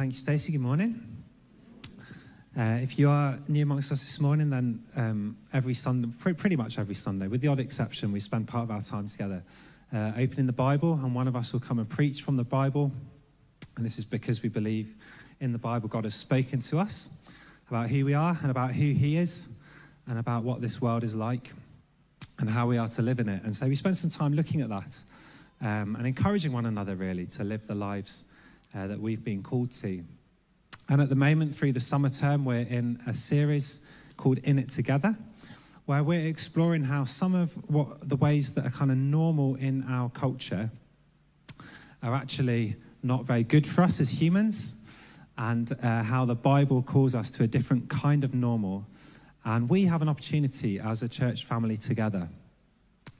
Thank you, Stacey. Good morning. If you are new amongst us this morning, then every Sunday, pretty much every Sunday, with the odd exception, we spend part of our time together opening the Bible, and one of us will come and preach from the Bible. And this is because we believe in the Bible God has spoken to us about who we are and about who he is and about what this world is like and how we are to live in it. And so we spend some time looking at that and encouraging one another, really, to live the lives that we've been called to. And at the moment, through the summer term, we're in a series called In It Together, where we're exploring how some of the ways that are kind of normal in our culture are actually not very good for us as humans, and how the Bible calls us to a different kind of normal. And we have an opportunity as a church family together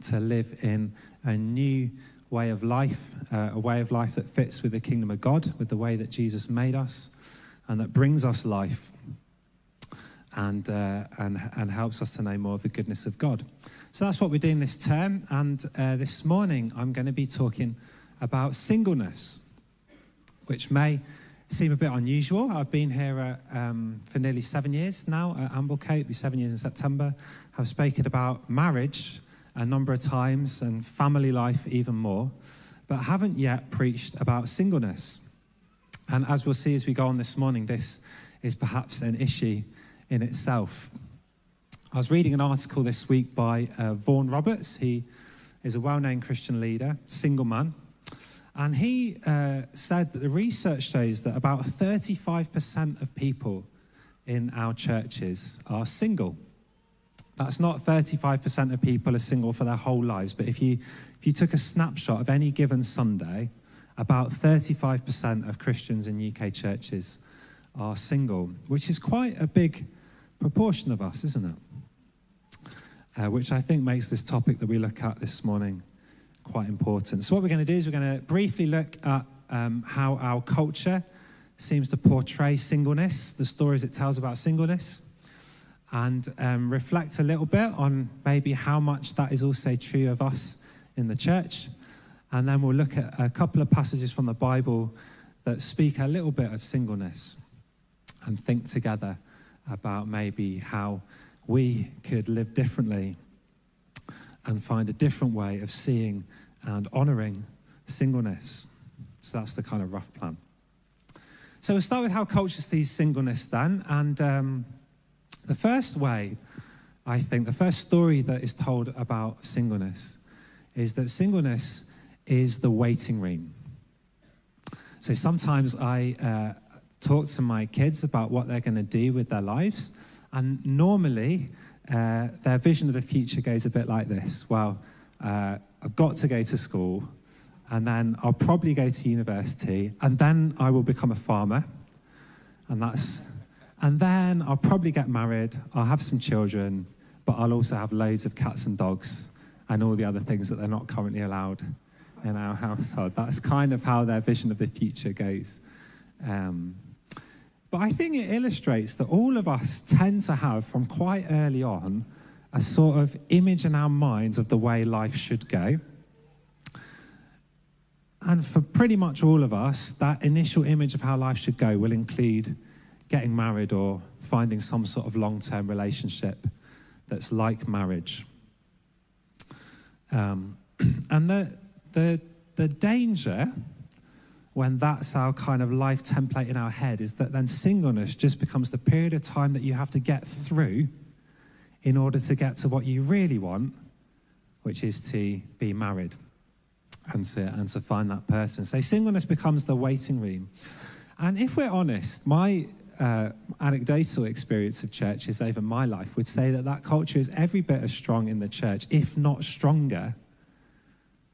to live in a new way of life, a way of life that fits with the kingdom of God, with the way that Jesus made us, and that brings us life and helps us to know more of the goodness of God. So that's what we're doing this term, and this morning I'm going to be talking about singleness, which may seem a bit unusual. I've been here for nearly 7 years now at Amblecote. It'll be 7 years in September. I've spoken about marriage a number of times and family life even more, but haven't yet preached about singleness. And as we'll see as we go on this morning, this is perhaps an issue in itself. I was reading an article this week by Vaughan Roberts. He is a well-known Christian leader, single man. And he said that the research shows that about 35% of people in our churches are single. That's not 35% of people are single for their whole lives, but if you took a snapshot of any given Sunday, about 35% of Christians in UK churches are single, which is quite a big proportion of us, isn't it? Which I think makes this topic that we look at this morning quite important. So what we're going to do is we're going to briefly look at how our culture seems to portray singleness, the stories it tells about singleness, and reflect a little bit on maybe how much that is also true of us in the church. And then we'll look at a couple of passages from the Bible that speak a little bit of singleness and think together about maybe how we could live differently and find a different way of seeing and honouring singleness. So that's the kind of rough plan. So we'll start with how culture sees singleness then. And the first way, I think, the first story that is told about singleness is that singleness is the waiting room. So sometimes I talk to my kids about what they're going to do with their lives, and normally their vision of the future goes a bit like this. Well, I've got to go to school, and then I'll probably go to university, and then I will become a farmer, and then I'll probably get married, I'll have some children, but I'll also have loads of cats and dogs and all the other things that they're not currently allowed in our household. That's kind of how their vision of the future goes. But I think it illustrates that all of us tend to have, from quite early on, a sort of image in our minds of the way life should go. And for pretty much all of us, that initial image of how life should go will include getting married or finding some sort of long-term relationship that's like marriage. And the danger when that's our kind of life template in our head is that then singleness just becomes the period of time that you have to get through in order to get to what you really want, which is to be married and to find that person. So singleness becomes the waiting room. And if we're honest, my anecdotal experience of churches over my life would say that culture is every bit as strong in the church, if not stronger,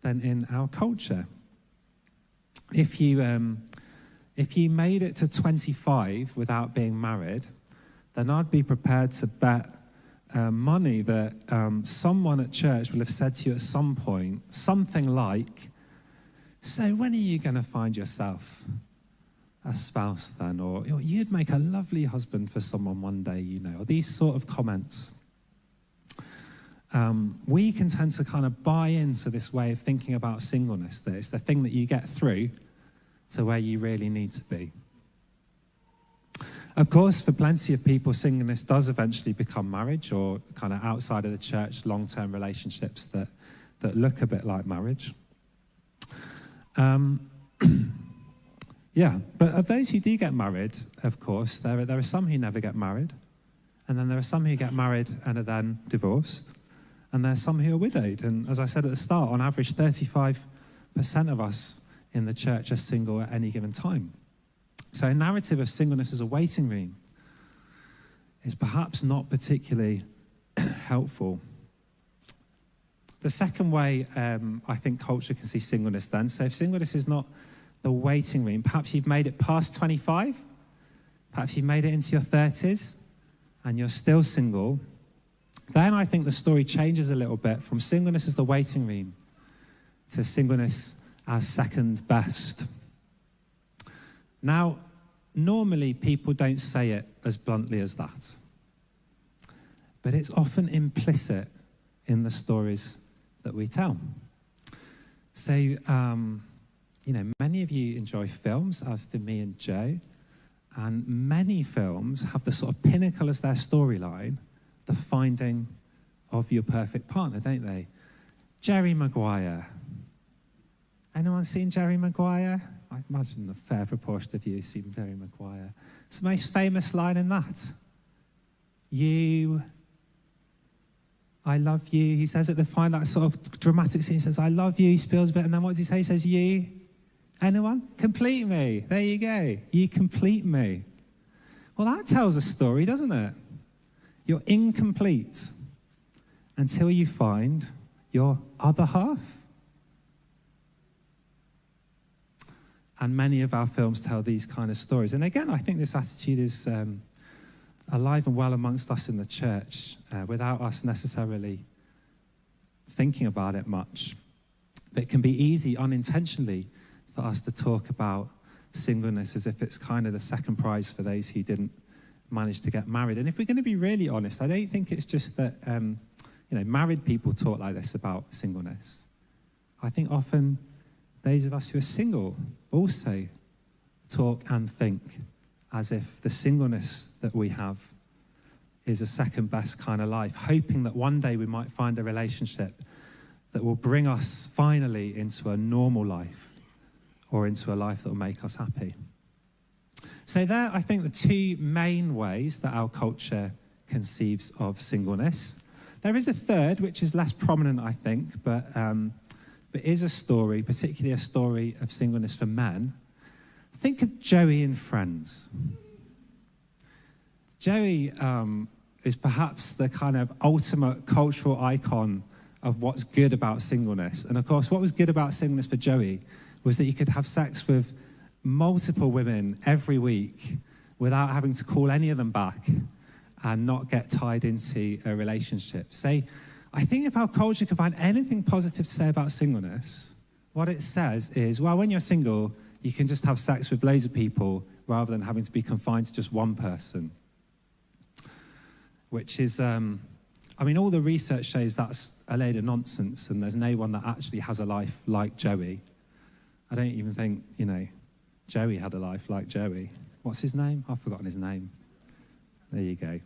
than in our culture. If you made it to 25 without being married, then I'd be prepared to bet money that someone at church will have said to you at some point something like, "So when are you going to find yourself a spouse then?" Or "You'd make a lovely husband for someone one day, you know," or these sort of comments. We can tend to kind of buy into this way of thinking about singleness, that it's the thing that you get through to where you really need to be. Of course, for plenty of people, singleness does eventually become marriage or kind of outside of the church, long-term relationships that look a bit like marriage. Yeah, but of those who do get married, of course, there are some who never get married, and then there are some who get married and are then divorced, and there are some who are widowed. And as I said at the start, on average, 35% of us in the church are single at any given time. So a narrative of singleness as a waiting room is perhaps not particularly helpful. The second way I think culture can see singleness then, so if singleness is not the waiting room, perhaps you've made it past 25, perhaps you've made it into your 30s, and you're still single, then I think the story changes a little bit from singleness as the waiting room to singleness as second best. Now, normally people don't say it as bluntly as that, but it's often implicit in the stories that we tell. So, many of you enjoy films, as do me and Joe, and many films have the sort of pinnacle as their storyline, the finding of your perfect partner, don't they? Jerry Maguire. Anyone seen Jerry Maguire? I imagine a fair proportion of you have seen Jerry Maguire. It's the most famous line in that. You, I love you. He says at the final, that sort of dramatic scene, he says, I love you. He spills a bit, and then what does he say? He says, you. Anyone? Complete me. There you go. You complete me. Well, that tells a story, doesn't it? You're incomplete until you find your other half. And many of our films tell these kind of stories. And again, I think this attitude is alive and well amongst us in the church, without us necessarily thinking about it much. But it can be easy, unintentionally, for us to talk about singleness as if it's kind of the second prize for those who didn't manage to get married. And if we're going to be really honest, I don't think it's just that married people talk like this about singleness. I think often those of us who are single also talk and think as if the singleness that we have is a second best kind of life, hoping that one day we might find a relationship that will bring us finally into a normal life or into a life that will make us happy. So there, I think, the two main ways that our culture conceives of singleness. There is a third, which is less prominent, I think, but is a story, particularly a story of singleness for men. Think of Joey in Friends. Joey is perhaps the kind of ultimate cultural icon of what's good about singleness. And of course, what was good about singleness for Joey was that you could have sex with multiple women every week without having to call any of them back and not get tied into a relationship. So I think if our culture can find anything positive to say about singleness, what it says is, well, when you're single, you can just have sex with loads of people rather than having to be confined to just one person. Which is, all the research shows that's a load of nonsense, and there's no one that actually has a life like Joey. I don't even think, Joey had a life like Joey. What's his name? I've forgotten his name. There you go.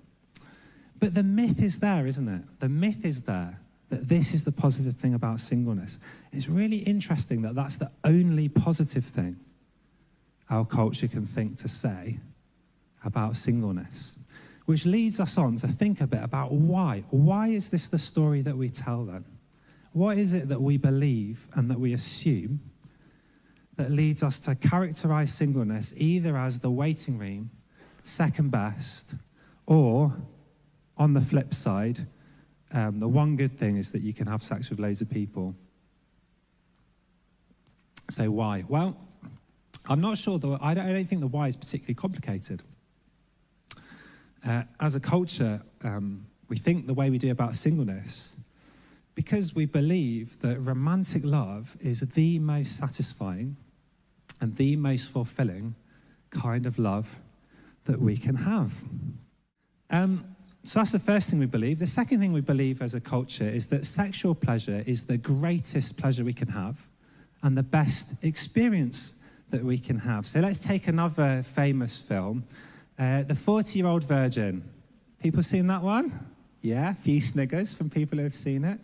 But the myth is there, isn't it? The myth is there that this is the positive thing about singleness. It's really interesting that that's the only positive thing our culture can think to say about singleness, which leads us on to think a bit about why. Why is this the story that we tell then? What is it that we believe and that we assume that leads us to characterize singleness either as the waiting room, second best, or on the flip side, the one good thing is that you can have sex with loads of people. So why? Well, I'm not sure. I don't think the why is particularly complicated. As a culture, we think the way we do about singleness because we believe that romantic love is the most satisfying and the most fulfilling kind of love that we can have. So that's the first thing we believe. The second thing we believe as a culture is that sexual pleasure is the greatest pleasure we can have and the best experience that we can have. So let's take another famous film, The 40-year-old virgin. People seen that one? Yeah, a few sniggers from people who have seen it.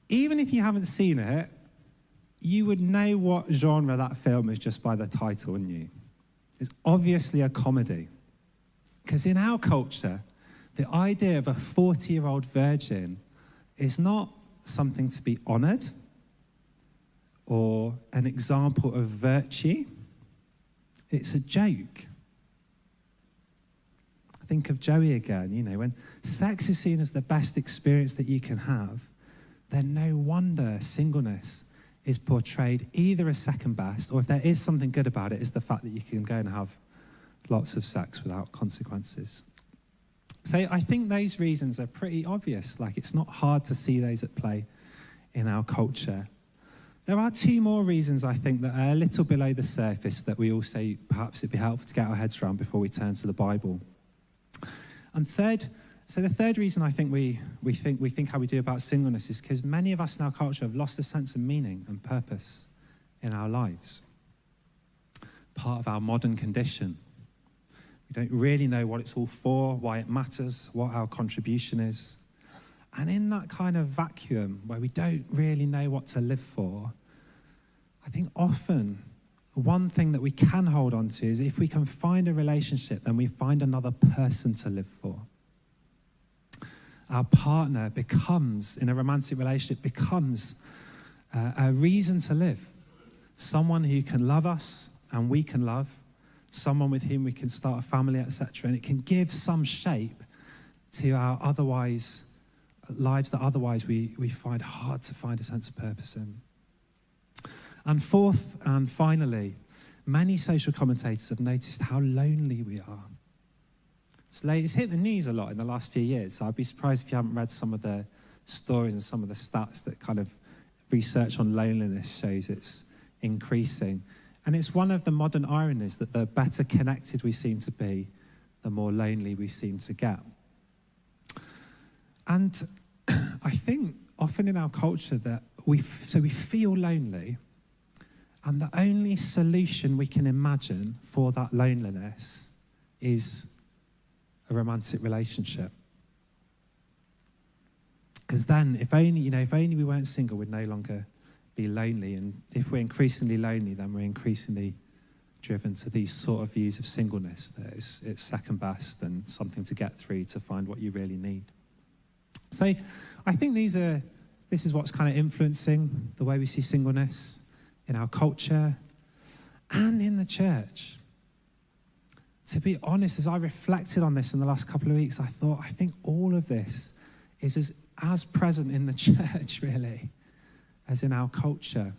Even if you haven't seen it, you would know what genre that film is just by the title, wouldn't you? It's obviously a comedy. Because in our culture, the idea of a 40-year-old virgin is not something to be honoured or an example of virtue. It's a joke. Think of Joey again, when sex is seen as the best experience that you can have, then no wonder singleness is portrayed either as second best, or if there is something good about it, is the fact that you can go and have lots of sex without consequences. So I think those reasons are pretty obvious. It's not hard to see those at play in our culture. There are two more reasons, I think, that are a little below the surface that we all say perhaps it'd be helpful to get our heads around before we turn to the Bible. And the third reason I think we think how we do about singleness is because many of us in our culture have lost a sense of meaning and purpose in our lives. Part of our modern condition. We don't really know what it's all for, why it matters, what our contribution is. And in that kind of vacuum where we don't really know what to live for, I think often one thing that we can hold on to is if we can find a relationship, then we find another person to live for. Our partner becomes, in a romantic relationship, becomes a reason to live. Someone who can love us and we can love. Someone with whom we can start a family, etc. And it can give some shape to our otherwise lives that otherwise we find hard to find a sense of purpose in. And fourth and finally, many social commentators have noticed how lonely we are. It's hit the news a lot in the last few years, so I'd be surprised if you haven't read some of the stories and some of the stats that kind of research on loneliness shows it's increasing. And it's one of the modern ironies that the better connected we seem to be, the more lonely we seem to get. And I think often in our culture that we feel lonely, and the only solution we can imagine for that loneliness is a romantic relationship. Because then, if only we weren't single, we'd no longer be lonely. And if we're increasingly lonely, then we're increasingly driven to these sort of views of singleness, that it's second best and something to get through to find what you really need. So I think this is what's kind of influencing the way we see singleness in our culture and in the church. To be honest, as I reflected on this in the last couple of weeks, I think all of this is as present in the church, really, as in our culture.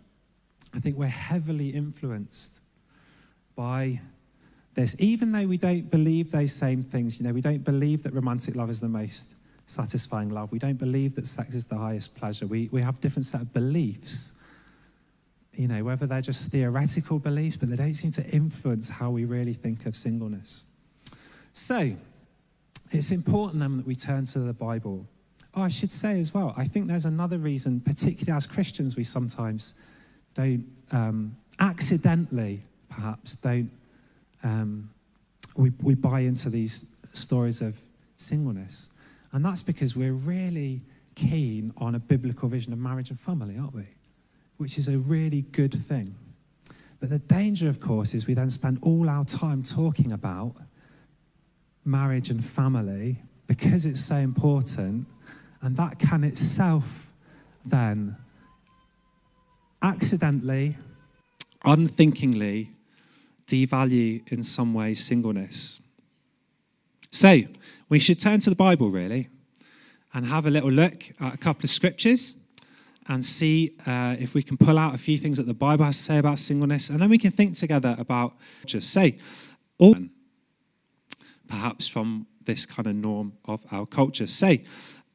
I think we're heavily influenced by this, even though we don't believe those same things. We don't believe that romantic love is the most satisfying love. We don't believe that sex is the highest pleasure. We have a different set of beliefs, whether they're just theoretical beliefs, but they don't seem to influence how we really think of singleness. So it's important then that we turn to the Bible. I should say as well, I think there's another reason, particularly as Christians, we sometimes don't accidentally, perhaps, we buy into these stories of singleness. And that's because we're really keen on a biblical vision of marriage and family, aren't we? Which is a really good thing. But the danger, of course, is we then spend all our time talking about marriage and family because it's so important, and that can itself then accidentally, unthinkingly devalue in some ways singleness. So we should turn to the Bible, really, and have a little look at a couple of scriptures and see if we can pull out a few things that the Bible has to say about singleness, and then we can think together about just say, all perhaps from this kind of norm of our culture. Say,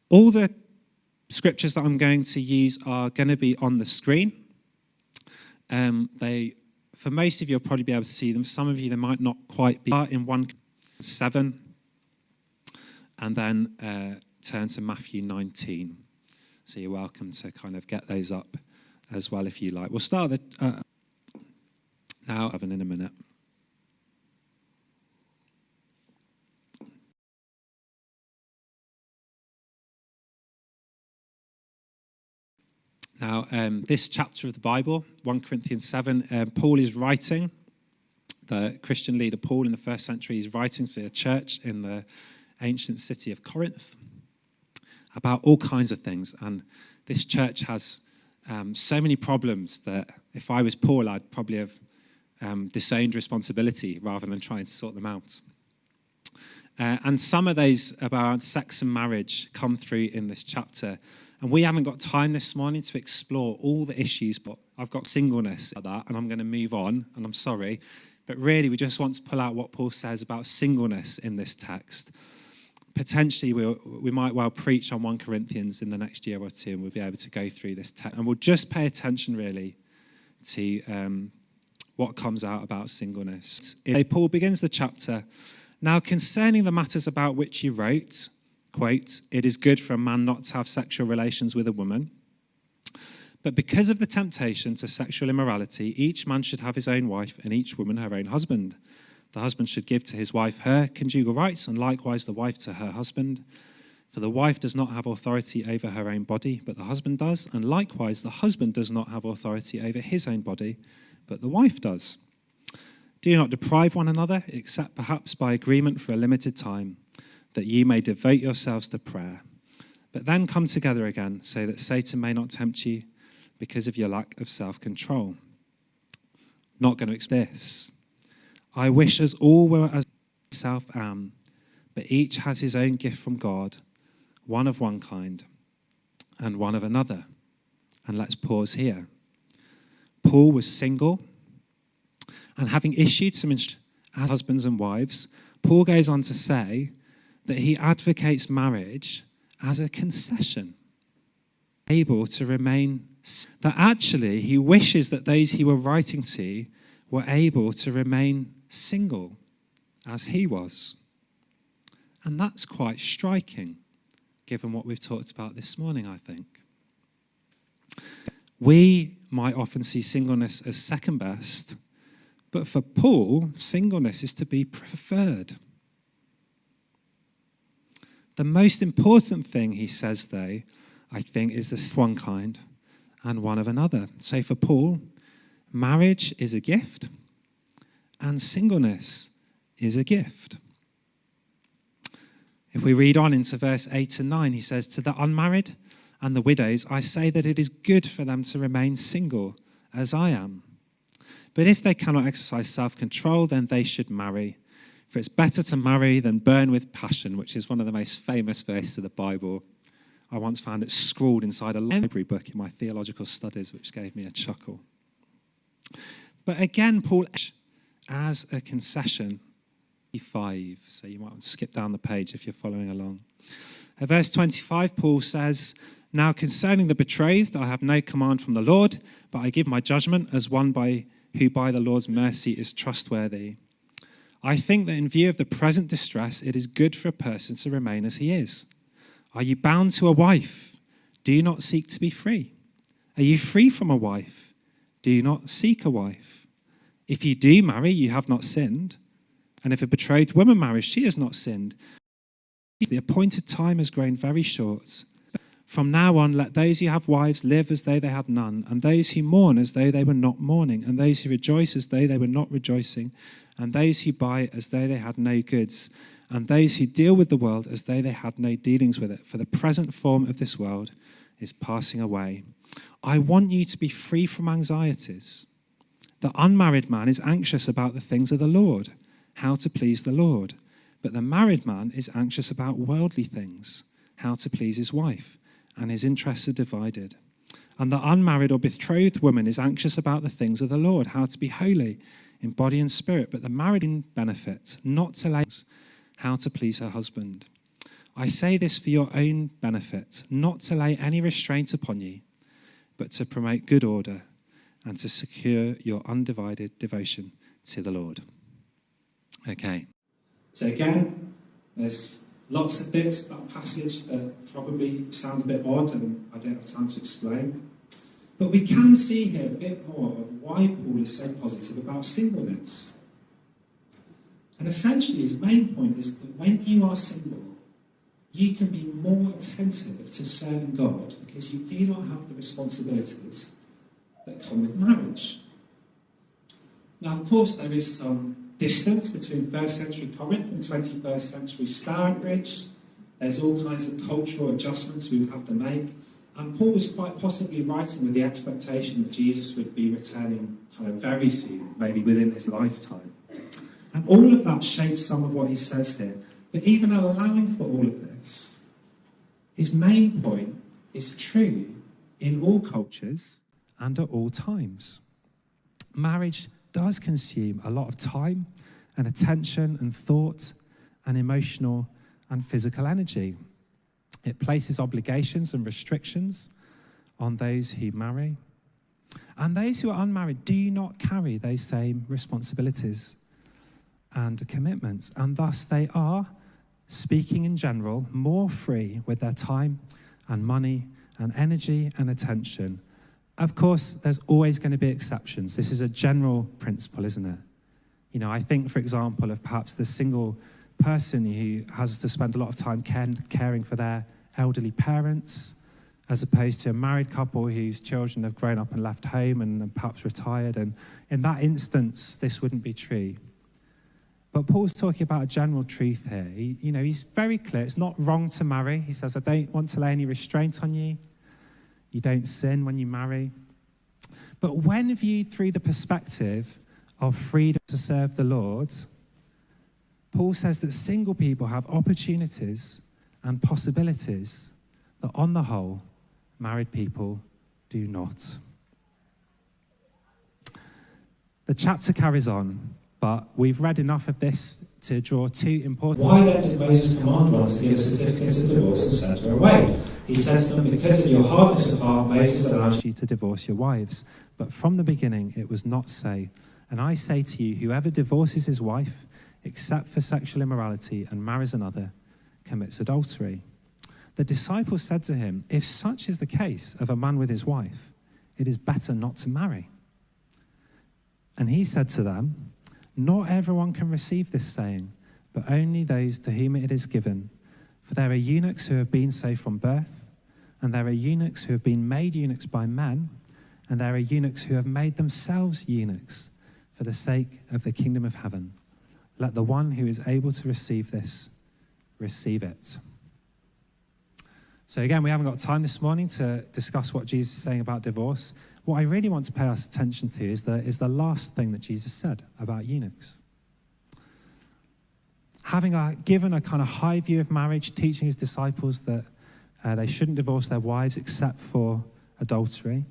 all the scriptures that I'm going to use are going to be on the screen. For most of you, you'll probably be able to see them. Some of you, they might not quite be. In 1:7, and then turn to Matthew 19. So you're welcome to kind of get those up as well if you like. We'll start now in a minute. Now, this chapter of the Bible, 1 Corinthians 7, Paul is writing, the Christian leader Paul in the first century, is writing to a church in the ancient city of Corinth about all kinds of things. And this church has so many problems that if I was Paul, I'd probably have disowned responsibility rather than trying to sort them out. And some of those about sex and marriage come through in this chapter. And we haven't got time this morning to explore all the issues, but I've got singleness at that, and I'm going to move on, and I'm sorry. But really, we just want to pull out what Paul says about singleness in this text. Potentially, we might well preach on 1 Corinthians in the next year or two, and we'll be able to go through this text. And we'll just pay attention, really, to what comes out about singleness. Paul begins the chapter, "Now concerning the matters about which you wrote," quote, "it is good for a man not to have sexual relations with a woman. But because of the temptation to sexual immorality, each man should have his own wife and each woman her own husband. The husband should give to his wife her conjugal rights, and likewise the wife to her husband. For the wife does not have authority over her own body, but the husband does, and likewise the husband does not have authority over his own body, but the wife does. Do not deprive one another, except perhaps by agreement for a limited time, that ye may devote yourselves to prayer. But then come together again, so that Satan may not tempt you because of your lack of self-control." Not going to explain this. "I wish as all were as myself am, but each has his own gift from God, one of one kind and one of another." And let's pause here. Paul was single, and having issued some instructions as husbands and wives, Paul goes on to say that he advocates marriage as a concession, able to remain, that actually he wishes that those he were writing to were able to remain single as he was. And that's quite striking, given what we've talked about this morning, I think. We might often see singleness as second best, but for Paul, singleness is to be preferred. The most important thing, he says, though, I think, is the one kind and one of another. So for Paul, marriage is a gift and singleness is a gift. If we read on into verse 8 and 9, he says, "To the unmarried and the widows, I say that it is good for them to remain single, as I am. But if they cannot exercise self-control, then they should marry. For it's better to marry than burn with passion," which is one of the most famous verses of the Bible. I once found it scrawled inside a library book in my theological studies, which gave me a chuckle. But again, Paul, as a concession, 5, so you might want to skip down the page if you're following along. At verse 25, Paul says, "Now concerning the betrothed, I have no command from the Lord, but I give my judgment as one who by the Lord's mercy is trustworthy. I think that in view of the present distress, it is good for a person to remain as he is. Are you bound to a wife? Do you not seek to be free? Are you free from a wife? Do you not seek a wife? If you do marry, you have not sinned. And if a betrothed woman marries, she has not sinned. The appointed time has grown very short. From now on, let those who have wives live as though they had none, and those who mourn as though they were not mourning, and those who rejoice as though they were not rejoicing, and those who buy as though they had no goods, and those who deal with the world as though they had no dealings with it. For the present form of this world is passing away. I want you to be free from anxieties. The unmarried man is anxious about the things of the Lord, how to please the Lord. But the married man is anxious about worldly things, how to please his wife, and his interests are divided. And the unmarried or betrothed woman is anxious about the things of the Lord, how to be holy in body and spirit. But the married in benefit, not to lay, how to please her husband. I say this for your own benefit, not to lay any restraint upon you, but to promote good order and to secure your undivided devotion to the Lord." Okay. So again, there's lots of bits about the passage that probably sound a bit odd and I don't have time to explain. But we can see here a bit more of why Paul is so positive about singleness. And essentially his main point is that when you are single, you can be more attentive to serving God because you do not have the responsibilities that come with marriage. Now, of course, there is some distance between first century Corinth and 21st century Stourbridge. There's all kinds of cultural adjustments we would have to make. And Paul was quite possibly writing with the expectation that Jesus would be returning kind of very soon, maybe within his lifetime. And all of that shapes some of what he says here. But even allowing for all of this, his main point is true in all cultures and at all times. Marriage does consume a lot of time and attention and thought and emotional and physical energy. It places obligations and restrictions on those who marry. And those who are unmarried do not carry those same responsibilities and commitments. And thus they are, speaking in general, more free with their time and money and energy and attention. Of course, there's always going to be exceptions. This is a general principle, isn't it? You know, I think, for example, of perhaps the single person who has to spend a lot of time caring for their elderly parents, as opposed to a married couple whose children have grown up and left home and perhaps retired. And in that instance, this wouldn't be true. But Paul's talking about a general truth here. He's very clear. It's not wrong to marry. He says, I don't want to lay any restraint on you. You don't sin when you marry. But when viewed through the perspective of freedom to serve the Lord, Paul says that single people have opportunities and possibilities that, on the whole, married people do not. The chapter carries on, but we've read enough of this to draw two important... Why then did Moses command one to give a certificate of divorce and send her away? He said to them, because of your hardness of heart, Moses allowed you to divorce your wives. But from the beginning it was not so. And I say to you, whoever divorces his wife, except for sexual immorality, and marries another, commits adultery. The disciples said to him, if such is the case of a man with his wife, it is better not to marry. And he said to them, not everyone can receive this saying, but only those to whom it is given. For there are eunuchs who have been so from birth, and there are eunuchs who have been made eunuchs by men, and there are eunuchs who have made themselves eunuchs for the sake of the kingdom of heaven. Let the one who is able to receive this, receive it. So again, we haven't got time this morning to discuss what Jesus is saying about divorce. What I really want to pay our attention to is the last thing that Jesus said about eunuchs. Having given a kind of high view of marriage, teaching his disciples that they shouldn't divorce their wives except for adultery,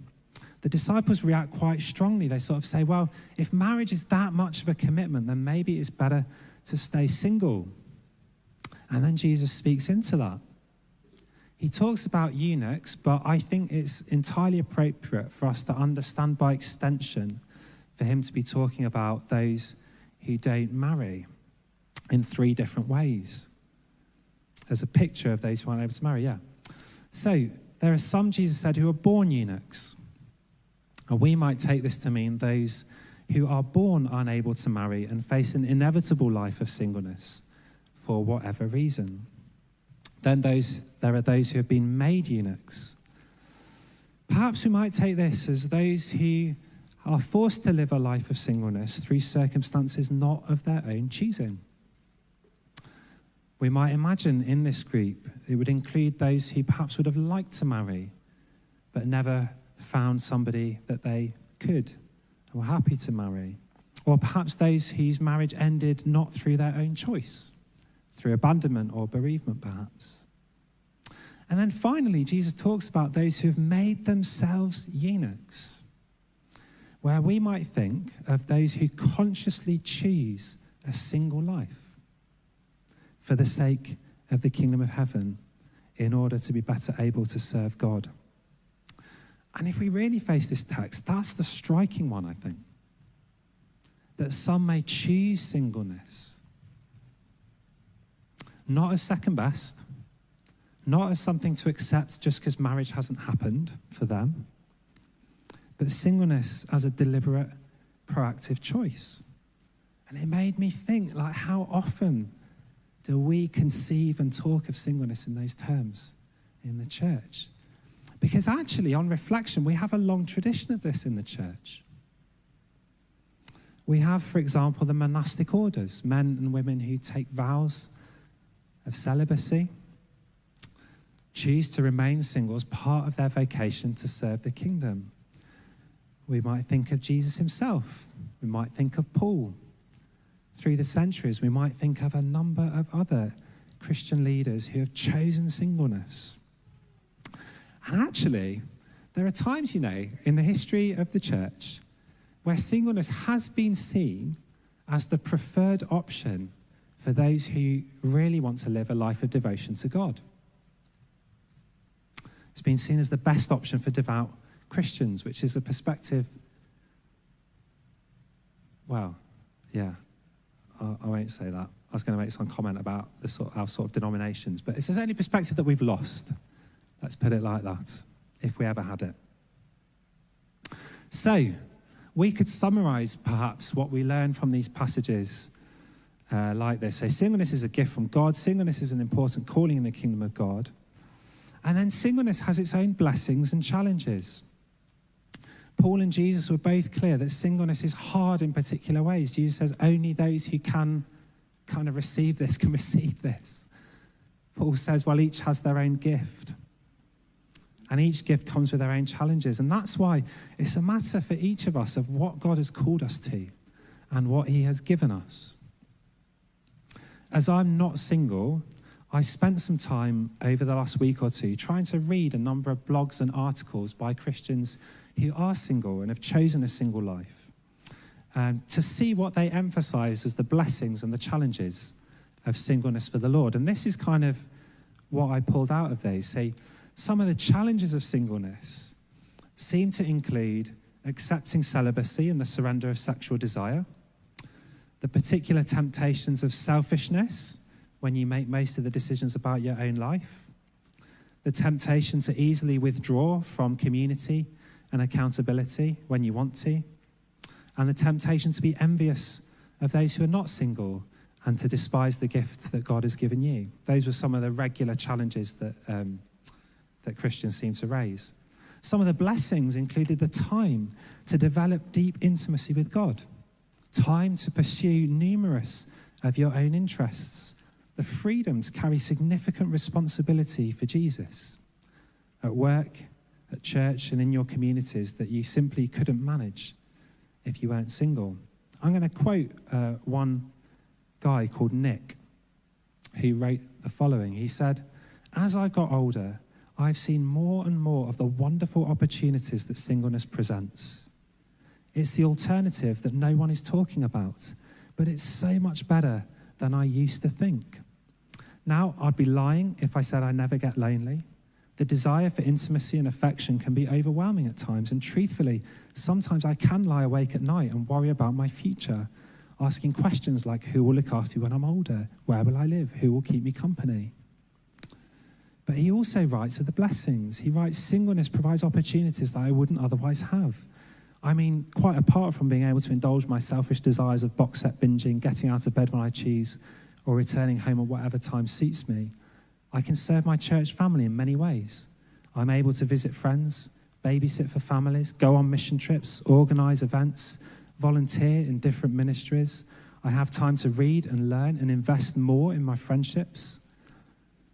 the disciples react quite strongly. They sort of say, well, if marriage is that much of a commitment, then maybe it's better to stay single. And then Jesus speaks into that. He talks about eunuchs, but I think it's entirely appropriate for us to understand by extension for him to be talking about those who don't marry in three different ways. As a picture of those who aren't able to marry, yeah. So there are some, Jesus said, who are born eunuchs. And we might take this to mean those who are born unable to marry and face an inevitable life of singleness for whatever reason. Then there are those who have been made eunuchs. Perhaps we might take this as those who are forced to live a life of singleness through circumstances not of their own choosing. We might imagine in this group it would include those who perhaps would have liked to marry but never found somebody that they could and were happy to marry. Or perhaps those whose marriage ended not through their own choice, through abandonment or bereavement perhaps. And then finally, Jesus talks about those who have made themselves eunuchs, where we might think of those who consciously choose a single life for the sake of the kingdom of heaven in order to be better able to serve God. And if we really face this text, that's the striking one, I think. That some may choose singleness, not as second best, not as something to accept just because marriage hasn't happened for them, but singleness as a deliberate, proactive choice. And it made me think, like, how often Do we conceive and talk of singleness in those terms in the church? Because actually, on reflection, we have a long tradition of this in the church. We have, for example, the monastic orders, men and women who take vows of celibacy, choose to remain single as part of their vocation to serve the kingdom. We might think of Jesus himself. We might think of Paul. Through the centuries, we might think of a number of other Christian leaders who have chosen singleness. And actually, there are times, in the history of the church where singleness has been seen as the preferred option for those who really want to live a life of devotion to God. It's been seen as the best option for devout Christians, which is a perspective, I won't say that. I was going to make some comment about our sort of denominations, but it's the only perspective that we've lost. Let's put it like that, if we ever had it. So, we could summarize perhaps what we learn from these passages like this. So, singleness is a gift from God. Singleness is an important calling in the kingdom of God. And then singleness has its own blessings and challenges. Paul and Jesus were both clear that singleness is hard in particular ways. Jesus says only those who can kind of receive this can receive this. Paul says, well, each has their own gift. And each gift comes with their own challenges. And that's why it's a matter for each of us of what God has called us to and what he has given us. As I'm not single, I spent some time over the last week or two trying to read a number of blogs and articles by Christians who are single and have chosen a single life, to see what they emphasize as the blessings and the challenges of singleness for the Lord. And this is kind of what I pulled out of these. Say, some of the challenges of singleness seem to include accepting celibacy and the surrender of sexual desire, the particular temptations of selfishness when you make most of the decisions about your own life, the temptation to easily withdraw from community and accountability when you want to, and the temptation to be envious of those who are not single and to despise the gift that God has given you. Those were some of the regular challenges that Christians seem to raise. Some of the blessings included the time to develop deep intimacy with God, time to pursue numerous of your own interests, the freedom to carry significant responsibility for Jesus at work, at church, and in your communities that you simply couldn't manage if you weren't single. I'm going to quote one guy called Nick, who wrote the following. He said, "As I got older, I've seen more and more of the wonderful opportunities that singleness presents. It's the alternative that no one is talking about, but it's so much better than I used to think. Now, I'd be lying if I said I never get lonely. The desire for intimacy and affection can be overwhelming at times, and truthfully, sometimes I can lie awake at night and worry about my future, asking questions like, who will look after me when I'm older? Where will I live? Who will keep me company?" But he also writes of the blessings. He writes, singleness provides opportunities that I wouldn't otherwise have. I mean, quite apart from being able to indulge my selfish desires of box set binging, getting out of bed when I choose, or returning home at whatever time suits me, I can serve my church family in many ways. I'm able to visit friends, babysit for families, go on mission trips, organise events, volunteer in different ministries. I have time to read and learn and invest more in my friendships.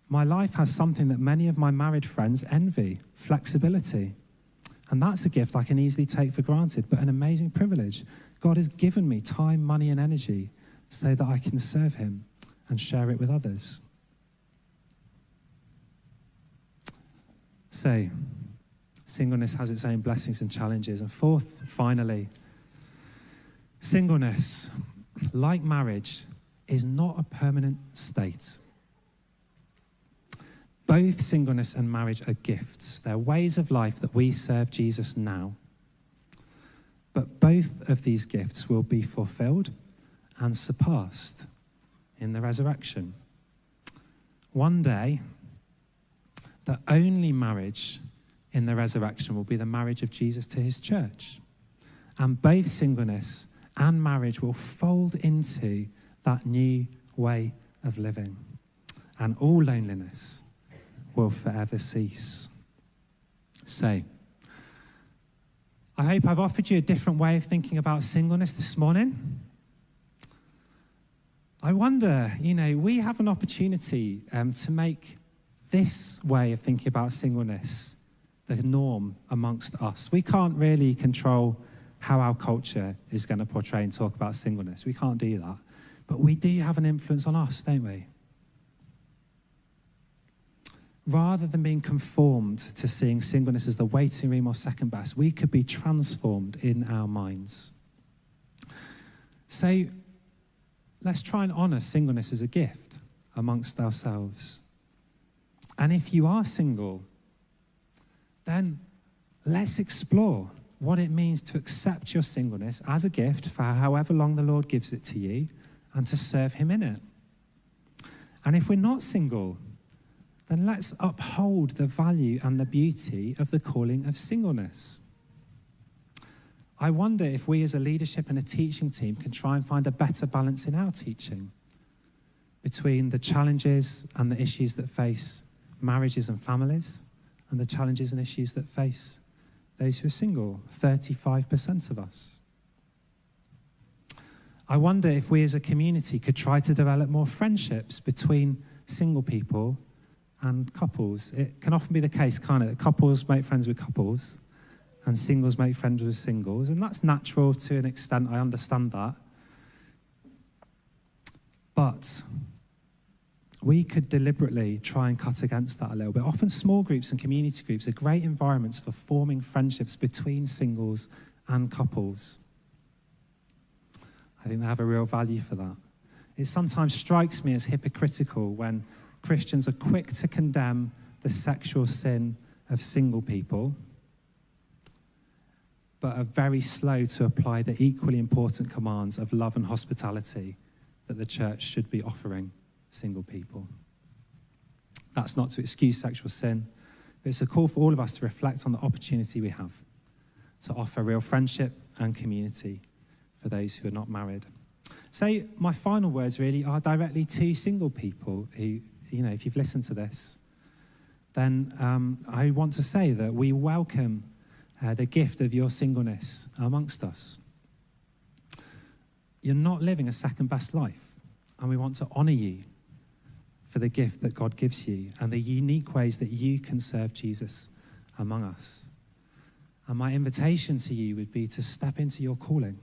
My life has something that many of my married friends envy: flexibility. And that's a gift I can easily take for granted, but an amazing privilege. God has given me time, money, and energy so that I can serve him and share it with others. So, singleness has its own blessings and challenges. And fourth, finally, singleness, like marriage, is not a permanent state. Both singleness and marriage are gifts. They're ways of life that we serve Jesus now. But both of these gifts will be fulfilled and surpassed in the resurrection. One day, the only marriage in the resurrection will be the marriage of Jesus to his church. And both singleness and marriage will fold into that new way of living, and all loneliness will forever cease. So, I hope I've offered you a different way of thinking about singleness this morning. I wonder, we have an opportunity to make this way of thinking about singleness the norm amongst us. We can't really control how our culture is going to portray and talk about singleness. We can't do that. But we do have an influence on us, don't we? Rather than being conformed to seeing singleness as the waiting room or second best, we could be transformed in our minds. So let's try and honour singleness as a gift amongst ourselves. And if you are single, then let's explore what it means to accept your singleness as a gift for however long the Lord gives it to you and to serve him in it. And if we're not single, then let's uphold the value and the beauty of the calling of singleness. I wonder if we as a leadership and a teaching team can try and find a better balance in our teaching between the challenges and the issues that face marriages and families and the challenges and issues that face those who are single, 35% of us. I wonder if we as a community could try to develop more friendships between single people and couples. It can often be the case, can't it, that couples make friends with couples and singles make friends with singles, and that's natural to an extent, I understand that. But we could deliberately try and cut against that a little bit. Often small groups and community groups are great environments for forming friendships between singles and couples. I think they have a real value for that. It sometimes strikes me as hypocritical when Christians are quick to condemn the sexual sin of single people, but are very slow to apply the equally important commands of love and hospitality that the church should be offering single people. That's not to excuse sexual sin, but it's a call for all of us to reflect on the opportunity we have to offer real friendship and community for those who are not married. So my final words really are directly to single people who, if you've listened to this, then I want to say that we welcome the gift of your singleness amongst us. You're not living a second best life, and we want to honour you for the gift that God gives you and the unique ways that you can serve Jesus among us. And my invitation to you would be to step into your calling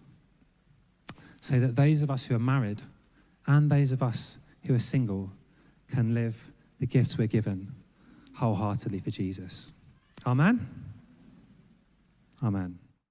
so that those of us who are married and those of us who are single can live the gifts we're given wholeheartedly for Jesus. Amen? Amen.